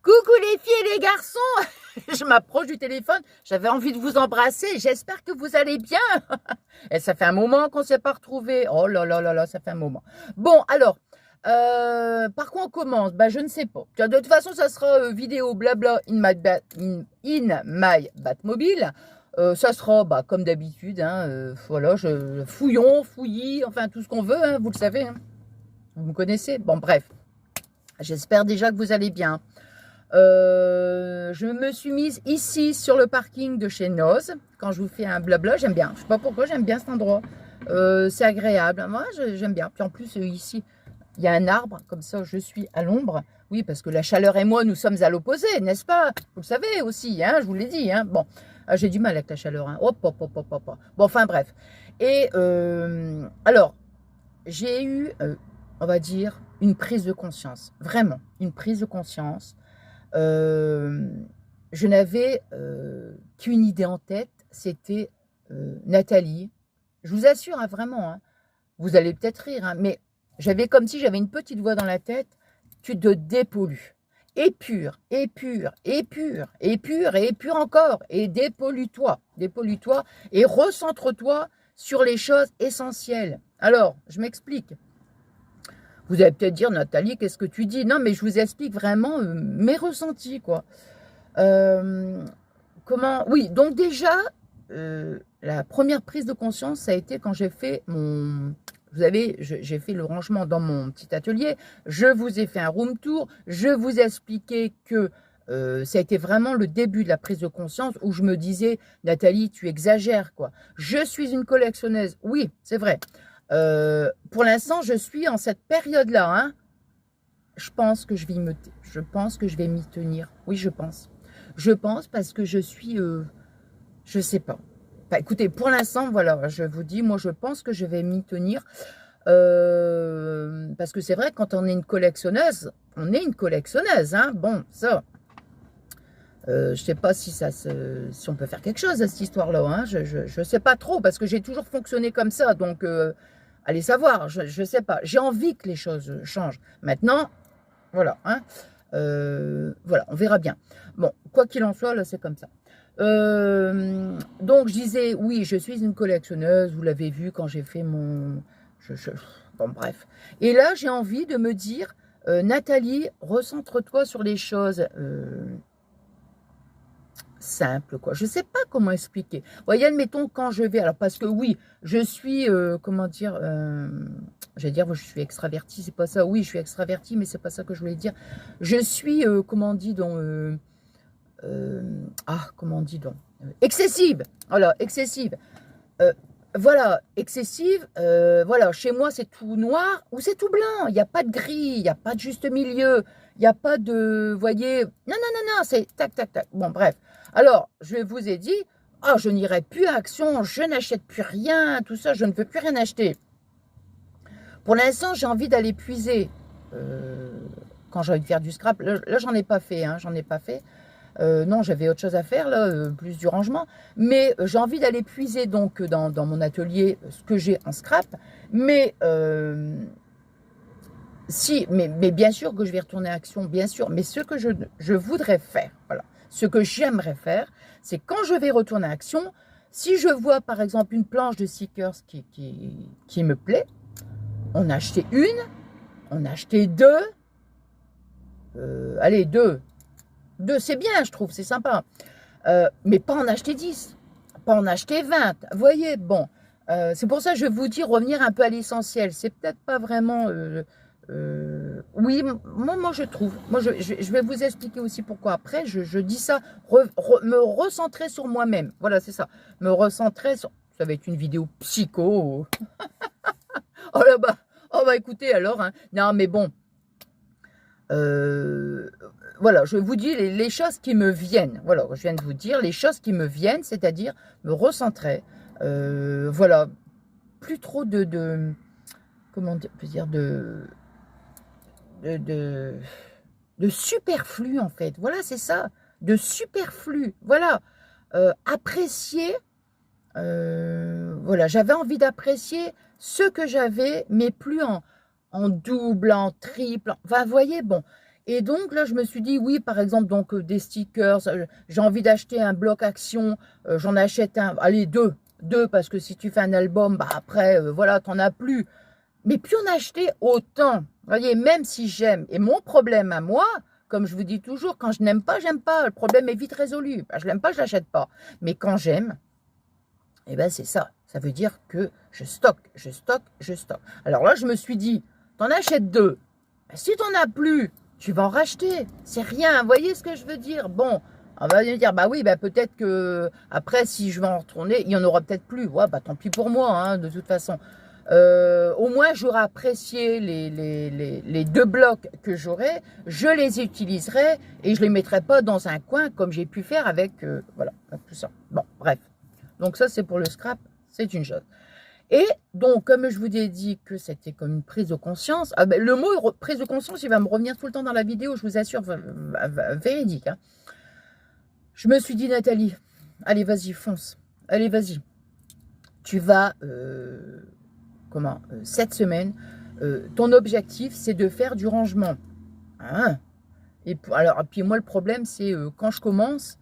Coucou les filles et les garçons. Je m'approche du téléphone, j'avais envie de vous embrasser, j'espère que vous allez bien. Et ça fait un moment qu'on ne s'est pas retrouvés. Oh là là là là, ça fait un moment. Bon, alors, par quoi on commence? Bah, je ne sais pas. De toute façon, ça sera vidéo blabla in my Batmobile. Ça sera bah, comme d'habitude, hein, voilà, fouillons, fouillis, enfin tout ce qu'on veut, hein, vous le savez. Hein. Vous me connaissez? Bon, bref. J'espère déjà que vous allez bien. Je me suis mise ici sur le parking de chez Noz. Quand je vous fais un blabla, j'aime bien. Je sais pas pourquoi, j'aime bien cet endroit. C'est agréable. Moi, j'aime bien. Puis en plus, ici, il y a un arbre. Comme ça, je suis à l'ombre. Oui, parce que la chaleur et moi, nous sommes à l'opposé, n'est-ce pas? Vous le savez aussi, hein, je vous l'ai dit. Hein. Bon, j'ai du mal avec la chaleur. Hein. Hop, hop, hop, hop, hop. Bon, enfin, bref. Et alors, j'ai eu, on va dire, une prise de conscience. Vraiment, une prise de conscience. Je n'avais qu'une idée en tête, c'était Nathalie. Je vous assure, hein, vraiment, hein, vous allez peut-être rire, hein, mais j'avais comme si j'avais une petite voix dans la tête, tu te dépollues. Épure, épure, épure, épure et épure encore. Et dépollue-toi, dépollue-toi et recentre-toi sur les choses essentielles. Alors, je m'explique. Vous allez peut-être dire, Nathalie, qu'est-ce que tu dis? Non, mais je vous explique vraiment mes ressentis, quoi. Comment? Oui, donc déjà, la première prise de conscience, ça a été quand j'ai fait mon... Vous savez, j'ai fait le rangement dans mon petit atelier. Je vous ai fait un room tour. Je vous ai expliqué que ça a été vraiment le début de la prise de conscience où je me disais, Nathalie, tu exagères, quoi. Je suis une collectionneuse. Oui, c'est vrai. Pour l'instant, je suis en cette période-là. Hein. Je pense que je vais m'y tenir. Oui, je pense. Je pense parce que je suis, je sais pas. Enfin, écoutez, pour l'instant, voilà, je vous dis, moi, je pense que je vais m'y tenir. Parce que c'est vrai, quand on est une collectionneuse, hein. Bon, ça, je sais pas si si on peut faire quelque chose à cette histoire-là. Hein. Je sais pas trop parce que j'ai toujours fonctionné comme ça. Donc, allez savoir, je sais pas. J'ai envie que les choses changent. Maintenant, voilà. Hein. Voilà, on verra bien. Bon, quoi qu'il en soit, là, c'est comme ça. Donc, je disais, oui, je suis une collectionneuse. Vous l'avez vu quand j'ai fait mon... Bon, bref. Et là, j'ai envie de me dire, Nathalie, recentre-toi sur les choses... simple, quoi. Je sais pas comment expliquer. Vous voyez, admettons, quand je vais... Alors, parce que oui, je suis... comment dire... j'allais dire, je suis extravertie, c'est pas ça. Oui, je suis extravertie, mais c'est pas ça que je voulais dire. Je suis, comment on dit donc... comment on dit donc excessive. Voilà, excessive. Voilà, excessive. Voilà, chez moi, c'est tout noir ou c'est tout blanc. Il n'y a pas de gris, il n'y a pas de juste milieu. Il n'y a pas de, voyez... Non, non, non, non, c'est tac, tac, tac. Bon, bref. Alors, je vous ai dit, ah, je n'irai plus à Action, je n'achète plus rien, tout ça, je ne veux plus rien acheter. Pour l'instant, j'ai envie d'aller puiser. Quand j'ai envie de faire du scrap, là j'en ai pas fait, hein, j'en ai pas fait. Non, j'avais autre chose à faire, là, plus du rangement. Mais j'ai envie d'aller puiser donc dans mon atelier ce que j'ai en scrap. Mais si, mais bien sûr que je vais retourner à Action, bien sûr. Mais ce que je voudrais faire, voilà, ce que j'aimerais faire, c'est quand je vais retourner à Action, si je vois par exemple une planche de Seekers qui me plaît, on a acheté une, on a acheté deux, allez, deux, c'est bien, je trouve, c'est sympa. Mais pas en acheter 10, pas en acheter 20. Vous voyez, bon, c'est pour ça que je vous dis revenir un peu à l'essentiel. C'est peut-être pas vraiment... oui, moi, je trouve. Moi, je vais vous expliquer aussi pourquoi après. Je dis ça, me recentrer sur moi-même. Voilà, c'est ça. Me recentrer sur... Ça va être une vidéo psycho. Oh là bas. Oh bah écoutez alors. Hein. Non, mais bon. Voilà, je vous dis les choses qui me viennent. Voilà, je viens de vous dire les choses qui me viennent, c'est-à-dire me recentrer. Voilà, plus trop comment dire, de, de superflu en fait. Voilà, c'est ça, de superflu. Voilà, apprécier. Voilà, j'avais envie d'apprécier ce que j'avais, mais plus en double, en triple. Enfin, vous voyez, bon. Et donc là, je me suis dit, oui, par exemple, donc des stickers, j'ai envie d'acheter un bloc action, j'en achète un, allez, deux, parce que si tu fais un album, bah après, voilà, t'en as plus. Mais plus on achetait, autant. Vous voyez, même si j'aime. Et mon problème à moi, comme je vous dis toujours, quand je n'aime pas, j'aime pas. Le problème est vite résolu. Bah, je l'aime pas, je l'achète pas. Mais quand j'aime, eh ben c'est ça. Ça veut dire que je stocke, je stocke, je stocke. Alors là, je me suis dit, t'en achètes deux. Ben, si t'en as plus, tu vas en racheter. C'est rien. Vous voyez ce que je veux dire? Bon, on va me dire, bah oui, bah peut-être que après, si je vais en retourner, il y en aura peut-être plus. Ouais, bah tant pis pour moi, hein, de toute façon. Au moins, j'aurai apprécié les deux blocs que j'aurai. Je les utiliserai et je les mettrai pas dans un coin comme j'ai pu faire avec, voilà, tout ça. Bon, bref. Donc ça, c'est pour le scrap, c'est une chose. Et donc, comme je vous ai dit que c'était comme une prise de conscience, ah ben, le mot prise de conscience, il va me revenir tout le temps dans la vidéo, je vous assure, véridique. Hein. Je me suis dit, Nathalie, allez, vas-y, fonce. Allez, vas-y. Tu vas, cette semaine, ton objectif, c'est de faire du rangement. Hein. Et alors, puis moi, le problème, c'est quand je commence,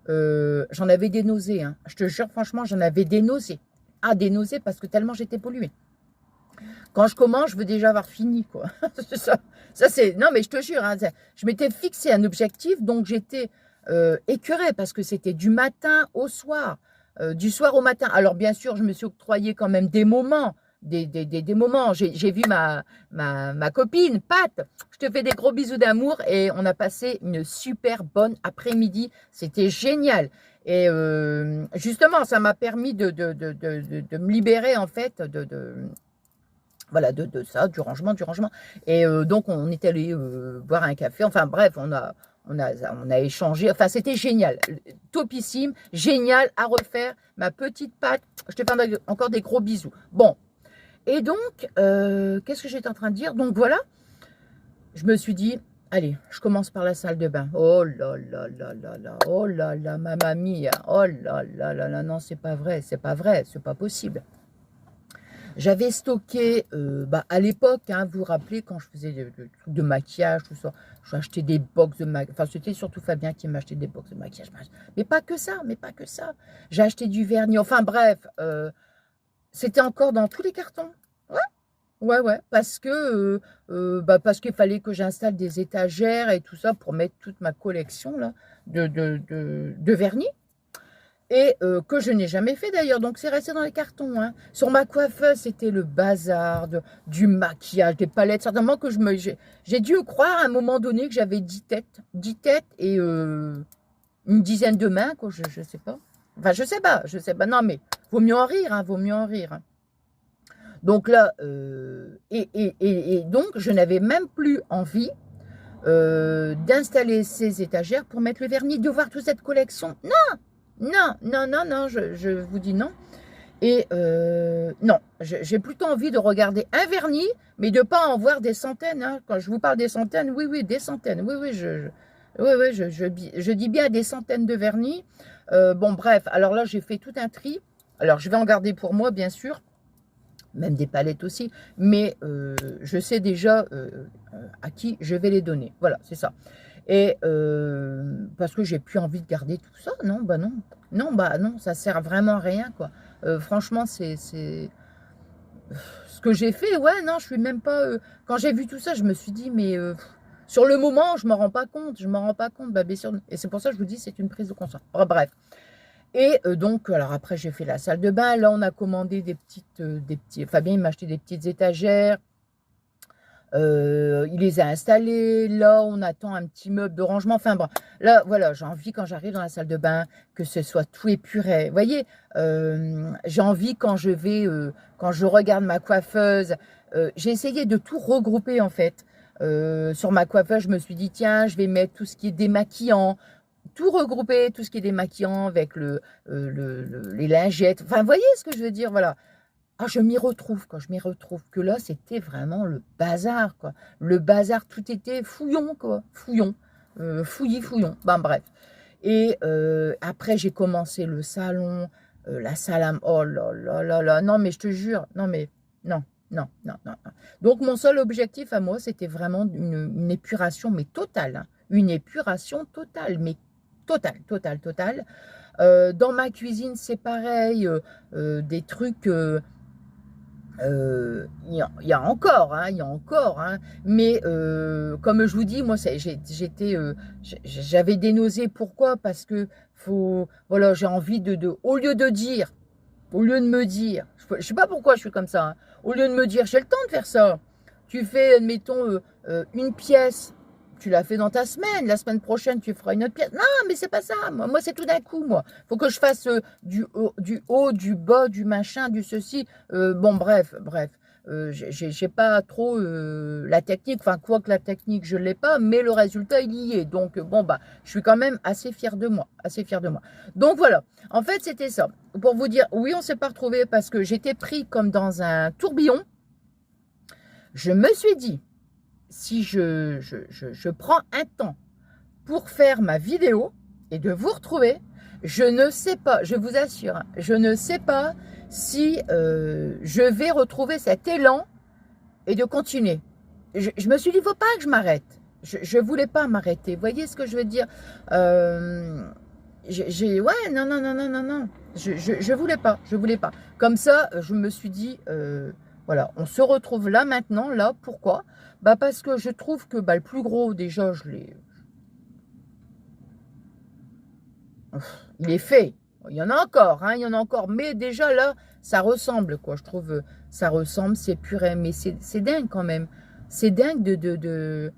j'en avais des nausées. Hein. Je te jure, franchement, j'en avais des nausées. Ah, des nausées parce que tellement j'étais polluée. Quand je commence, je veux déjà avoir fini, quoi. ça c'est... Non, mais je te jure, hein, je m'étais fixé un objectif, donc j'étais écœurée parce que c'était du matin au soir, du soir au matin. Alors, bien sûr, je me suis octroyé quand même des moments, des moments. J'ai vu ma copine, Pat. Je te fais des gros bisous d'amour et on a passé une super bonne après-midi. C'était génial. Et justement, ça m'a permis de me libérer, en fait, voilà, de ça, du rangement. Et donc, on est allé boire un café. Enfin, bref, on a échangé. Enfin, c'était génial. Topissime, génial à refaire. Ma petite Pat, je te fais encore des gros bisous. Bon. Et donc, qu'est-ce que j'étais en train de dire? Donc, voilà. Je me suis dit, allez, je commence par la salle de bain. Oh là là là là là, oh là là, ma mamie, oh là là là là, non, c'est pas vrai, c'est pas possible. J'avais stocké, à l'époque, hein, vous vous rappelez, quand je faisais des trucs de maquillage, tout ça, j'ai acheté des box de maquillage, enfin, c'était surtout Fabien qui m'achetait des box de maquillage, mais pas que ça, J'ai acheté du vernis, enfin bref, c'était encore dans tous les cartons. Ouais, parce que parce qu'il fallait que j'installe des étagères et tout ça pour mettre toute ma collection là de vernis et que je n'ai jamais fait d'ailleurs, donc c'est resté dans les cartons. Hein. Sur ma coiffeuse, c'était le bazar du maquillage, des palettes, certainement que j'ai dû croire à un moment donné que j'avais 10 têtes et une dizaine de mains, quoi, je sais pas. Enfin, je sais pas, non mais vaut mieux en rire, hein, Hein. Donc là, et donc, je n'avais même plus envie d'installer ces étagères pour mettre le vernis, de voir toute cette collection. Non, je vous dis non. Et non, j'ai plutôt envie de regarder un vernis, mais de ne pas en voir des centaines. Hein. Quand je vous parle des centaines, oui, des centaines. Oui, je dis bien des centaines de vernis. Bon, bref, alors là, j'ai fait tout un tri. Alors, je vais en garder pour moi, bien sûr. Même des palettes aussi, mais je sais déjà à qui je vais les donner. Voilà, c'est ça. Et parce que j'ai plus envie de garder tout ça, non, non, ça sert vraiment à rien, quoi. Franchement, c'est ce que j'ai fait, ouais, non, je suis même pas... quand j'ai vu tout ça, je me suis dit, mais sur le moment, je m'en rends pas compte, bah, bien sûr, et c'est pour ça que je vous dis, c'est une prise de conscience. Oh, bref. Et donc, alors après, j'ai fait la salle de bain. Là, on a commandé Fabien, il m'a acheté des petites étagères. Il les a installées. Là, on attend un petit meuble de rangement. Enfin, bon, là, voilà, j'ai envie, quand j'arrive dans la salle de bain, que ce soit tout épuré. Vous voyez, j'ai envie, quand je regarde ma coiffeuse, j'ai essayé de tout regrouper, en fait. Sur ma coiffeuse, je me suis dit, tiens, je vais mettre tout ce qui est démaquillant, tout regrouper, tout ce qui est démaquillant avec les lingettes. Enfin, vous voyez ce que je veux dire, voilà. Ah, je m'y retrouve, quoi. Je m'y retrouve. Que là, c'était vraiment le bazar, quoi. Le bazar, tout était fouillon, quoi. Fouillon. Fouillis-fouillon. Ben, bref. Et après, j'ai commencé le salon, la salle à... Oh là là là là. Non, mais je te jure. Non, mais... Non. non, non, non, non. Donc, mon seul objectif à moi, c'était vraiment une épuration, mais totale, hein. Une épuration totale, mais totale, totale, totale. Dans ma cuisine, c'est pareil. Des trucs... il y a encore, hein, il y a encore, hein, mais comme je vous dis, moi, j'avais des nausées. Pourquoi? Parce que voilà, j'ai envie au lieu de dire, au lieu de me dire, je sais pas pourquoi je suis comme ça, hein, au lieu de me dire, j'ai le temps de faire ça. Tu fais, admettons, une pièce, tu l'as fait dans ta semaine, la semaine prochaine, tu feras une autre pièce. Non, mais c'est pas ça, moi c'est tout d'un coup, moi. Faut que je fasse du haut, du bas, du machin, du ceci. Bon, bref. J'ai pas trop la technique, enfin, quoi que la technique, je l'ai pas, mais le résultat, il y est. Donc, bon, bah, je suis quand même assez fière de moi, assez fière de moi. Donc, voilà. En fait, c'était ça. Pour vous dire, oui, on s'est pas retrouvés parce que j'étais pris comme dans un tourbillon. Je me suis dit, si je prends un temps pour faire ma vidéo et de vous retrouver, je ne sais pas, je vous assure, hein, je ne sais pas si je vais retrouver cet élan et de continuer. Je me suis dit, il ne faut pas que je m'arrête. Je ne voulais pas m'arrêter. Vous voyez ce que je veux dire? Ouais, non, non, non, non, non, non. Je voulais pas, je voulais pas. Comme ça, je me suis dit, voilà, on se retrouve là maintenant, là, pourquoi? Bah parce que je trouve que bah, le plus gros, déjà, il est fait. Il y en a encore, hein, il y en a encore. Mais déjà là, ça ressemble, quoi. Je trouve, ça ressemble, c'est purée. Mais c'est dingue quand même. C'est dingue de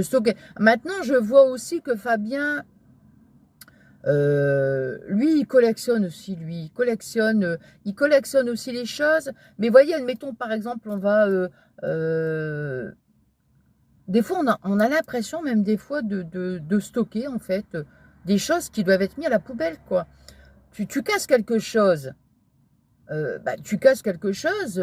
stocker. Maintenant, je vois aussi que Fabien, lui, il collectionne aussi, il collectionne aussi les choses. Mais voyez, admettons, par exemple, on va... des fois, on a l'impression même des fois de stocker, en fait, des choses qui doivent être mises à la poubelle, quoi. Tu casses quelque chose, bah, tu casses quelque chose,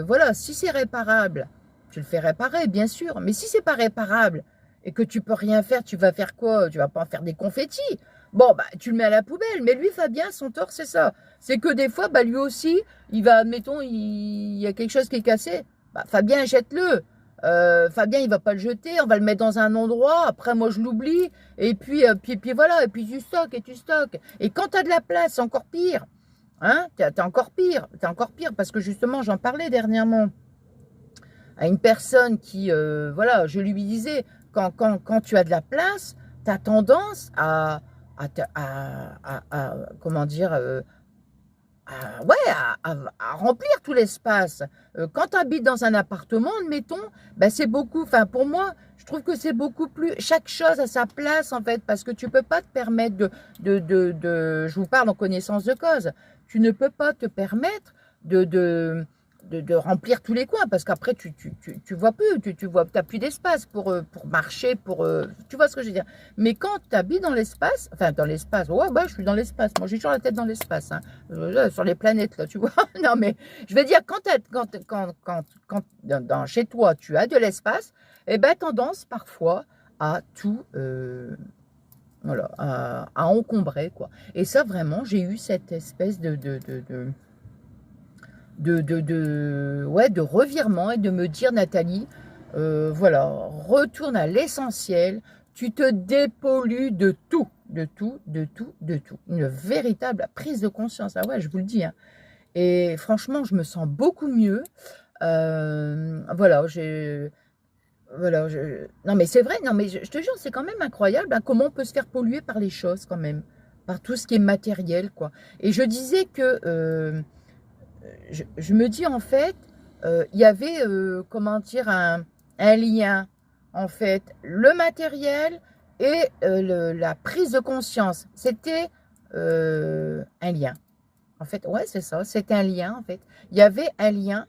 voilà, si c'est réparable, tu le fais réparer, bien sûr. Mais si c'est pas réparable et que tu peux rien faire, tu vas faire quoi? Tu vas pas en faire des confettis. Bon, bah, tu le mets à la poubelle. Mais lui, Fabien, son tort, c'est ça. C'est que des fois, bah, lui aussi, il va, admettons, il y a quelque chose qui est cassé. Bah, Fabien, jette-le. Fabien, il va pas le jeter, on va le mettre dans un endroit. Après, moi, je l'oublie. Et puis voilà. Et puis tu stockes et tu stockes. Et quand tu as de la place, c'est encore pire. Hein, t'es encore pire. T'es encore pire parce que justement, j'en parlais dernièrement à une personne qui, voilà, je lui disais, quand tu as de la place, tu as tendance comment dire, ouais, à remplir tout l'espace. Quand tu habites dans un appartement, admettons, ben c'est beaucoup, enfin pour moi, je trouve que c'est beaucoup plus, chaque chose a sa place en fait, parce que tu peux pas te permettre je vous parle en connaissance de cause, tu ne peux pas te permettre de remplir tous les coins, parce qu'après tu vois plus, t'as plus d'espace pour marcher, tu vois ce que je veux dire. Mais quand tu habites dans l'espace, enfin dans l'espace, ouais, bah, je suis dans l'espace, moi j'ai toujours la tête dans l'espace, hein, sur les planètes là, tu vois. Non mais, je veux dire, chez toi tu as de l'espace, et ben tendance parfois à tout, voilà, à encombrer, quoi. Et ça vraiment, j'ai eu cette espèce ouais, de revirement et de me dire, Nathalie, voilà, retourne à l'essentiel, tu te dépollues de tout, de tout, de tout, de tout. Une véritable prise de conscience, ah ouais, je vous le dis, hein. Et franchement, je me sens beaucoup mieux. Voilà, non mais c'est vrai, non mais je te jure, c'est quand même incroyable, hein, comment on peut se faire polluer par les choses quand même, par tout ce qui est matériel, quoi. Et je disais que je me dis en fait, il y avait, comment dire, un lien, en fait, le matériel et la prise de conscience. C'était un lien. En fait, ouais, c'est ça, c'est un lien, en fait. Il y avait un lien.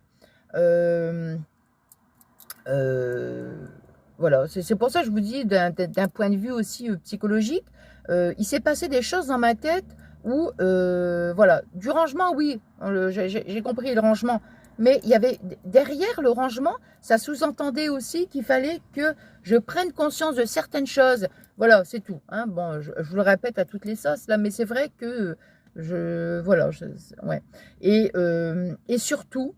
euh, euh, voilà, c'est pour ça que je vous dis, d'un point de vue aussi psychologique, il s'est passé des choses dans ma tête où, voilà, du rangement, oui, j'ai compris le rangement, mais il y avait, derrière le rangement, ça sous-entendait aussi qu'il fallait que je prenne conscience de certaines choses. Voilà, c'est tout, hein. Bon, je vous le répète à toutes les sauces, là, mais c'est vrai que Voilà, ouais. Et surtout,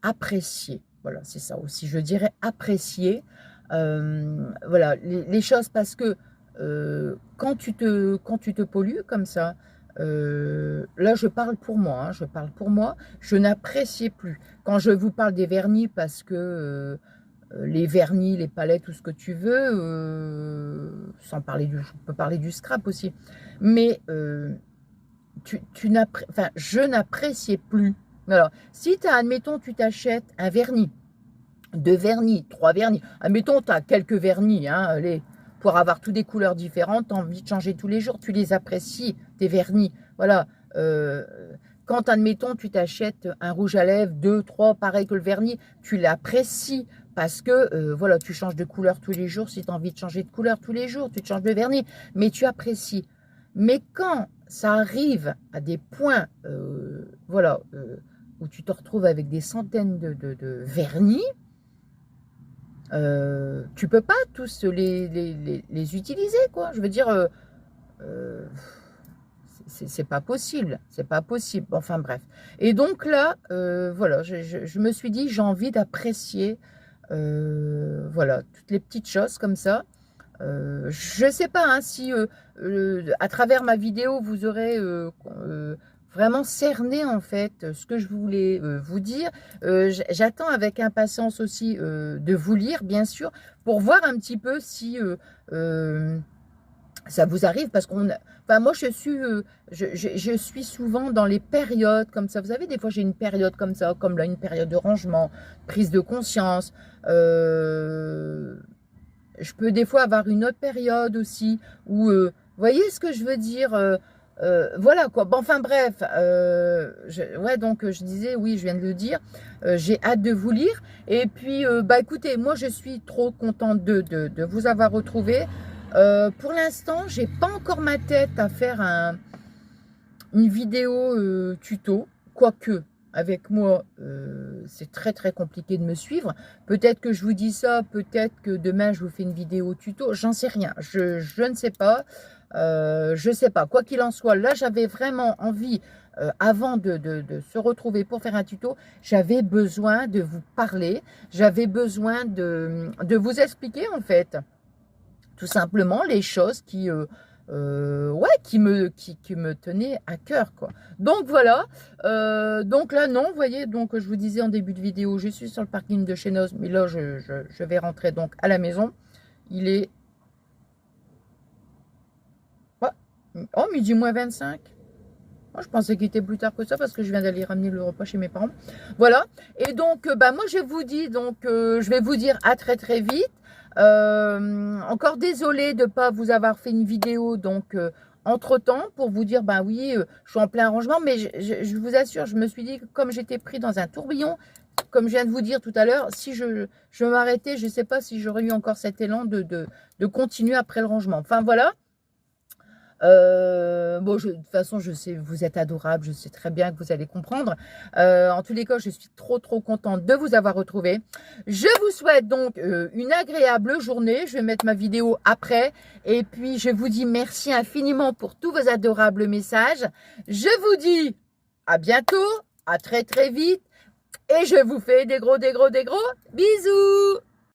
apprécier. Voilà, c'est ça aussi. Je dirais apprécier voilà, les choses parce que quand tu te pollues comme ça, là je parle pour moi, hein, je parle pour moi, je n'appréciais plus. Quand je vous parle des vernis parce que les vernis, les palettes, tout ce que tu veux, sans parler je peux parler du scrap aussi, mais enfin, je n'appréciais plus. Alors, si tu as, admettons, tu t'achètes un vernis, 2 vernis, 3 vernis, admettons, tu as quelques vernis, hein, allez, pour avoir toutes des couleurs différentes, tu as envie de changer tous les jours, tu les apprécies, tes vernis. Voilà. Quand, admettons, tu t'achètes un rouge à lèvres, 2, 3, pareil que le vernis, tu l'apprécies parce que, voilà, tu changes de couleur tous les jours. Si tu as envie de changer de couleur tous les jours, tu te changes de vernis, mais tu apprécies. Mais quand ça arrive à des points, voilà, où tu te retrouves avec des centaines de vernis, tu peux pas tous les utiliser, quoi. Je veux dire, c'est pas possible, c'est pas possible. Enfin bref. Et donc là, voilà, je me suis dit, j'ai envie d'apprécier, voilà, toutes les petites choses comme ça. Je ne sais pas hein, si à travers ma vidéo, vous aurez vraiment cerné en fait ce que je voulais vous dire. J'attends avec impatience aussi de vous lire, bien sûr, pour voir un petit peu si ça vous arrive. Parce enfin, moi, je suis souvent dans les périodes comme ça. Vous savez, des fois, j'ai une période comme ça, comme là, une période de rangement, prise de conscience. Je peux des fois avoir une autre période aussi où, vous voyez ce que je veux dire voilà quoi. Bon, enfin bref, ouais, donc je disais, oui, je viens de le dire, j'ai hâte de vous lire. Et puis, bah écoutez, moi je suis trop contente de vous avoir retrouvé. Pour l'instant, j'ai pas encore ma tête à faire une vidéo tuto, quoique. Avec moi, c'est très très compliqué de me suivre. Peut-être que je vous dis ça, peut-être que demain je vous fais une vidéo tuto, j'en sais rien. Je ne sais pas. Je sais pas. Quoi qu'il en soit, là j'avais vraiment envie, avant de se retrouver pour faire un tuto, j'avais besoin de vous parler. J'avais besoin de vous expliquer en fait, tout simplement les choses ouais, qui me tenait à cœur, quoi. Donc voilà, donc là non, vous voyez, donc je vous disais en début de vidéo, je suis sur le parking de chez Noz, mais là je vais rentrer donc à la maison. Il est oh, midi moins 25. Moi, je pensais qu'il était plus tard que ça parce que je viens d'aller ramener le repas chez mes parents. Voilà. Et donc, bah, moi, je vous dis, donc, je vais vous dire à très très vite. Encore désolée de ne pas vous avoir fait une vidéo, donc, entre-temps, pour vous dire, bah oui, je suis en plein rangement, mais je vous assure, je me suis dit, que comme j'étais pris dans un tourbillon, comme je viens de vous dire tout à l'heure, si je m'arrêtais, je ne sais pas si j'aurais eu encore cet élan de continuer après le rangement. Enfin, voilà. Bon, de toute façon, je sais, vous êtes adorable, je sais très bien que vous allez comprendre. En tous les cas, je suis trop contente de vous avoir retrouvé. Je vous souhaite donc une agréable journée. Je vais mettre ma vidéo après. Et puis, je vous dis merci infiniment pour tous vos adorables messages. Je vous dis à bientôt, à très vite. Et je vous fais des gros bisous.